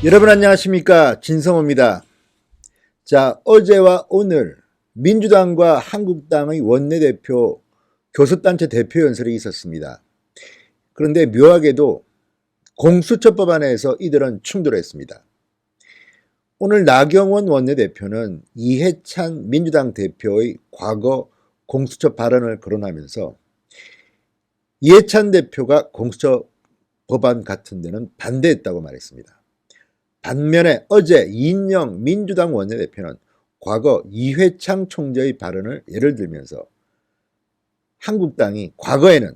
여러분 안녕하십니까, 진성호입니다. 자, 어제와 오늘 민주당과 한국당의 원내대표 교섭단체 대표 연설이 있었습니다. 그런데 묘하게도 공수처 법안에서 이들은 충돌했습니다. 오늘 나경원 원내대표는 이해찬 민주당 대표의 과거 공수처 발언을 거론하면서 이해찬 대표가 공수처 법안 같은 데는 반대했다고 말했습니다. 반면에 어제 이인영 민주당 원내대표는 과거 이회창 총재의 발언을 예를 들면서 한국당이 과거에는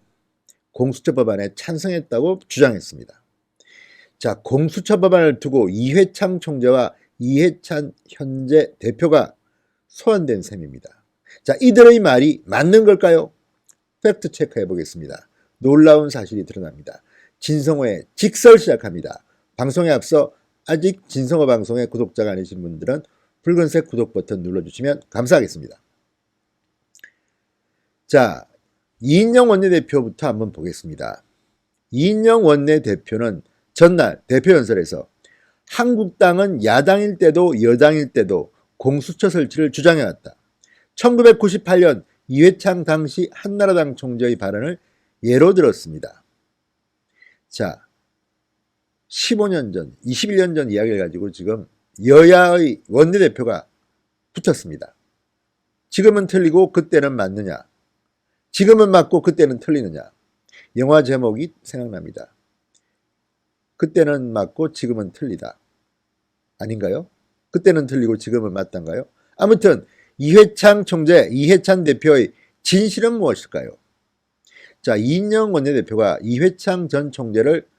공수처 법안에 찬성했다고 주장했습니다. 자, 공수처 법안을 두고 이회창 총재와 이해찬 현재 대표가 소환된 셈입니다. 자, 이들의 말이 맞는 걸까요? 팩트 체크해 보겠습니다. 놀라운 사실이 드러납니다. 진성호의 직설 시작합니다. 방송에 앞서 아직 진성호 방송의 구독자가 아니신 분들은 붉은색 구독 버튼 눌러주시면 감사하겠습니다. 자, 이인영 원내대표부터 한번 보겠습니다. 이인영 원내대표는 전날 대표 연설에서 한국당은 야당일 때도 여당일 때도 공수처 설치를 주장해왔다. 1998년 이회창 당시 한나라당 총재의 발언을 예로 들었습니다. 자, 15년 전, 21년 전 이야기를 가지고 지금 여야의 원내대표가 붙었습니다. 지금은 틀리고 그때는 맞느냐? 지금은 맞고 그때는 틀리느냐? 영화 제목이 생각납니다. 그때는 맞고 지금은 틀리다. 아닌가요? 그때는 틀리고 지금은 맞단가요? 아무튼 이회창 총재, 이해찬 대표의 진실은 무엇일까요? 자, 이인영 원내대표가 이회창 전 총재를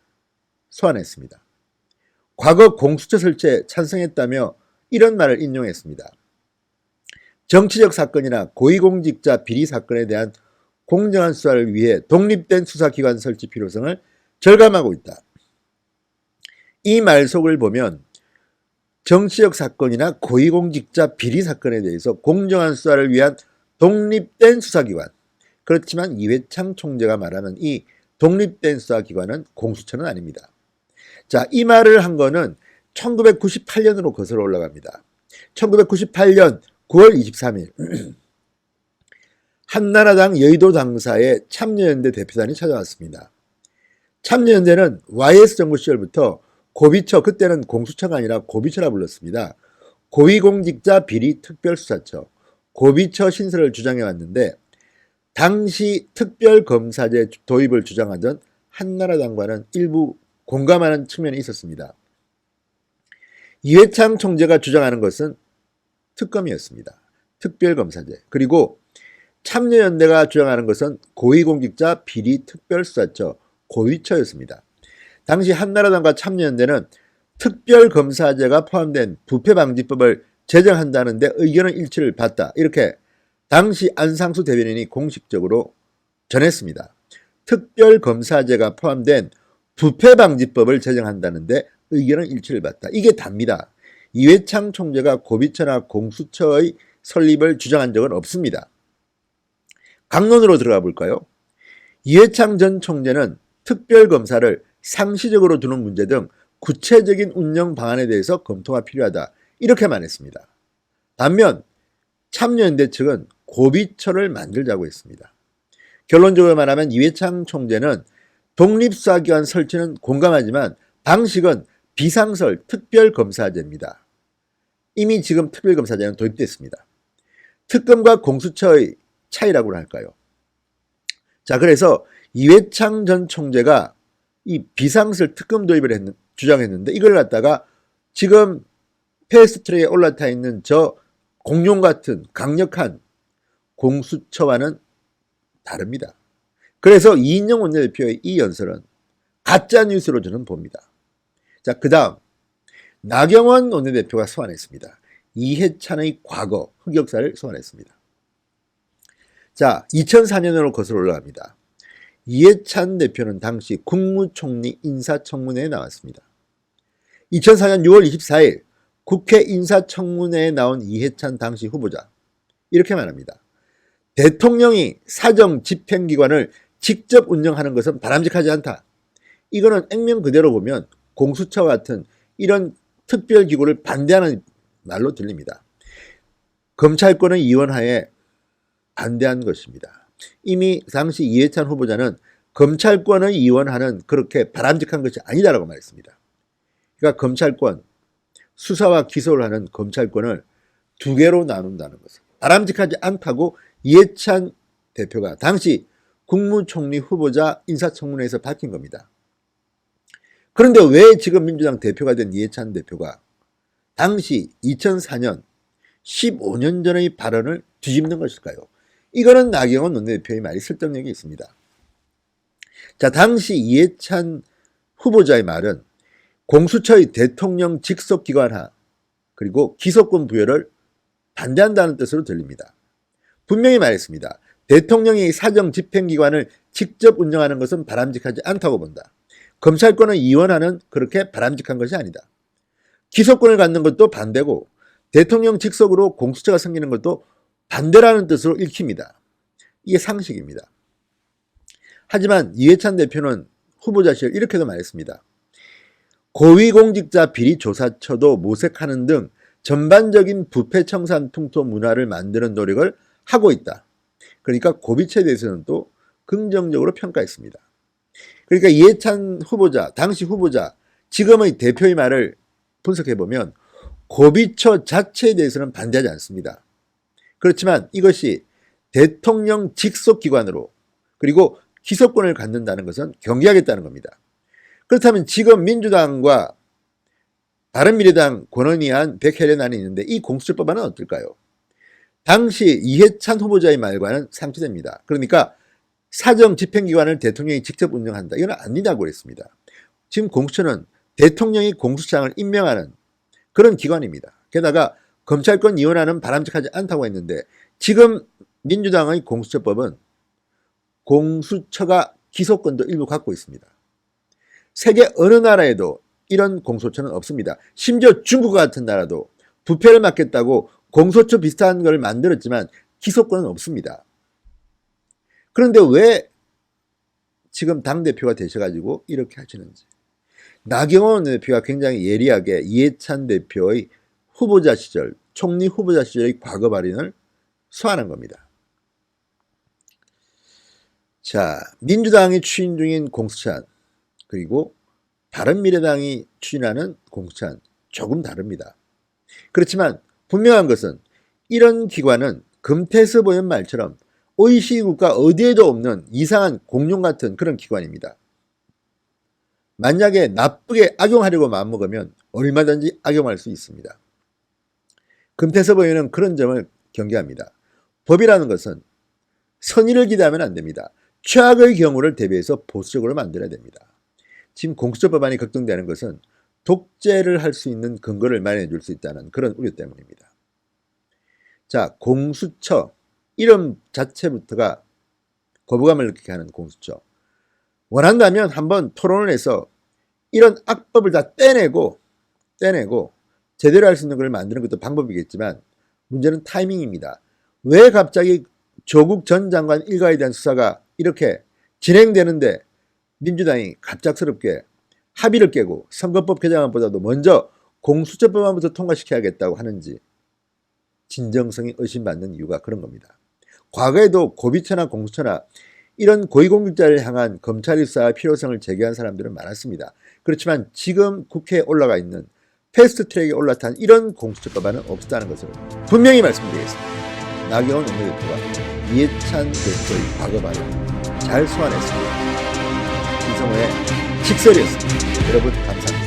소환했습니다. 과거 공수처 설치에 찬성했다며 이런 말을 인용했습니다. 정치적 사건이나 고위공직자 비리 사건에 대한 공정한 수사를 위해 독립된 수사기관 설치 필요성을 절감하고 있다. 이 말속을 보면 정치적 사건이나 고위공직자 비리 사건에 대해서 공정한 수사를 위한 독립된 수사기관, 그렇지만 이회창 총재가 말하는 이 독립된 수사기관은 공수처는 아닙니다. 자, 이 말을 한 거는 1998년으로 거슬러 올라갑니다. 1998년 9월 23일 한나라당 여의도 당사의 참여연대 대표단이 찾아왔습니다. 참여연대는 YS 정부 시절부터 고비처, 그때는 공수처가 아니라 고비처라 불렀습니다. 고위공직자 비리 특별수사처, 고비처 신설을 주장해 왔는데 당시 특별검사제 도입을 주장하던 한나라당과는 일부 공감하는 측면이 있었습니다. 이회창 총재가 주장하는 것은 특검이었습니다. 특별검사제. 그리고 참여연대가 주장하는 것은 고위공직자 비리 특별수사처, 고위처였습니다. 당시 한나라당과 참여연대는 특별검사제가 포함된 부패방지법을 제정한다는데 의견의 일치를 봤다. 이렇게 당시 안상수 대변인이 공식적으로 전했습니다. 특별검사제가 포함된 부패방지법을 제정한다는데 의견은 일치를 봤다. 이게 답니다. 이회창 총재가 고비처나 공수처의 설립을 주장한 적은 없습니다. 강론으로 들어가 볼까요? 이회창 전 총재는 특별검사를 상시적으로 두는 문제 등 구체적인 운영 방안에 대해서 검토가 필요하다. 이렇게 말했습니다. 반면 참여연대 측은 고비처를 만들자고 했습니다. 결론적으로 말하면 이회창 총재는 독립수사기관 설치는 공감하지만 방식은 비상설 특별검사제입니다. 이미 지금 특별검사제는 도입됐습니다. 특검과 공수처의 차이라고 할까요? 자, 그래서 이회창 전 총재가 이 비상설 특검 도입을 주장했는데 이걸 갖다가 지금 패스트트랙에 올라타 있는 저 공룡 같은 강력한 공수처와는 다릅니다. 그래서 이인영 원내대표의 이 연설은 가짜뉴스로 저는 봅니다. 자, 그 다음 나경원 원내대표가 소환했습니다. 이해찬의 과거 흑역사를 소환했습니다. 자, 2004년으로 거슬러 올라갑니다. 이해찬 대표는 당시 국무총리 인사청문회에 나왔습니다. 2004년 6월 24일 국회 인사청문회에 나온 이해찬 당시 후보자 이렇게 말합니다. 대통령이 사정 집행기관을 직접 운영하는 것은 바람직하지 않다. 이거는 액면 그대로 보면 공수처 같은 이런 특별기구를 반대하는 말로 들립니다. 검찰권의 이원하에 반대한 것입니다. 이미 당시 이해찬 후보자는 검찰권의 이원하는 그렇게 바람직한 것이 아니다라고 말했습니다. 그러니까 검찰권, 수사와 기소를 하는 검찰권을 두 개로 나눈다는 것은 바람직하지 않다고 이해찬 대표가 당시 국무총리 후보자 인사청문회에서 밝힌 겁니다. 그런데 왜 지금 민주당 대표가 된 이해찬 대표가 당시 2004년 15년 전의 발언을 뒤집는 것일까요? 이거는 나경원 원내대표의 말이 설득력이 있습니다. 자, 당시 이해찬 후보자의 말은 공수처의 대통령 직속기관화 그리고 기소권 부여를 반대한다는 뜻으로 들립니다. 분명히 말했습니다. 대통령이 사정 집행기관을 직접 운영하는 것은 바람직하지 않다고 본다. 검찰권을 이원하는 그렇게 바람직한 것이 아니다. 기소권을 갖는 것도 반대고 대통령 직속으로 공수처가 생기는 것도 반대라는 뜻으로 읽힙니다. 이게 상식입니다. 하지만 이해찬 대표는 후보자 시절 이렇게도 말했습니다. 고위공직자 비리조사처도 모색하는 등 전반적인 부패 청산 풍토 문화를 만드는 노력을 하고 있다. 그러니까 고비체에 대해서는 또 긍정적으로 평가했습니다. 그러니까 이해찬 후보자, 당시 후보자, 지금의 대표의 말을 분석해보면 고비처 자체에 대해서는 반대하지 않습니다. 그렇지만 이것이 대통령 직속기관으로 그리고 기소권을 갖는다는 것은 경계하겠다는 겁니다. 그렇다면 지금 민주당과 바른미래당 권은희안 백혜련안이 있는데 이 공수처법안은 어떨까요? 당시 이해찬 후보자의 말과는 상반됩니다. 그러니까 사정 집행기관을 대통령이 직접 운영한다. 이건 아니다고 그랬습니다. 지금 공수처는 대통령이 공수처장을 임명하는 그런 기관입니다. 게다가 검찰권 이원화는 바람직하지 않다고 했는데 지금 민주당의 공수처법은 공수처가 기소권도 일부 갖고 있습니다. 세계 어느 나라에도 이런 공수처는 없습니다. 심지어 중국 같은 나라도 부패를 막겠다고 공수처 비슷한 걸 만들었지만 기소권은 없습니다. 그런데 왜 지금 당대표가 되셔가지고 이렇게 하시는지. 나경원 대표가 굉장히 예리하게 이해찬 대표의 후보자 시절, 총리 후보자 시절의 과거 발언을 소환한 겁니다. 자, 민주당이 추진 중인 공수처안 그리고 바른미래당이 추진하는 공수처안 조금 다릅니다. 그렇지만 분명한 것은 이런 기관은 금태섭 의원 말처럼 OECD 국가 어디에도 없는 이상한 공룡 같은 그런 기관입니다. 만약에 나쁘게 악용하려고 마음먹으면 얼마든지 악용할 수 있습니다. 금태섭 의원은 그런 점을 경계합니다. 법이라는 것은 선의를 기대하면 안 됩니다. 최악의 경우를 대비해서 보수적으로 만들어야 됩니다. 지금 공수처 법안이 걱정되는 것은 독재를 할 수 있는 근거를 마련해 줄 수 있다는 그런 우려 때문입니다. 자, 공수처 이름 자체부터가 거부감을 느끼게 하는 공수처. 원한다면 한번 토론을 해서 이런 악법을 다 떼내고 제대로 할 수 있는 걸 만드는 것도 방법이겠지만 문제는 타이밍입니다. 왜 갑자기 조국 전 장관 일가에 대한 수사가 이렇게 진행되는데 민주당이 갑작스럽게 합의를 깨고 선거법 개정안보다도 먼저 공수처법안부터 통과시켜야겠다고 하는지 진정성이 의심받는 이유가 그런 겁니다. 과거에도 고비처나 공수처나 이런 고위공직자를 향한 검찰 수사의 필요성을 제기한 사람들은 많았습니다. 그렇지만 지금 국회에 올라가 있는 패스트트랙에 올라탄 이런 공수처법안은 없었다는 것을 분명히 말씀드리겠습니다. 나경원 원내대표가 이해찬 대표의 과거 발언 잘 소환했습니다. 김성호의 직설이었습니다. 여러분 감사합니다.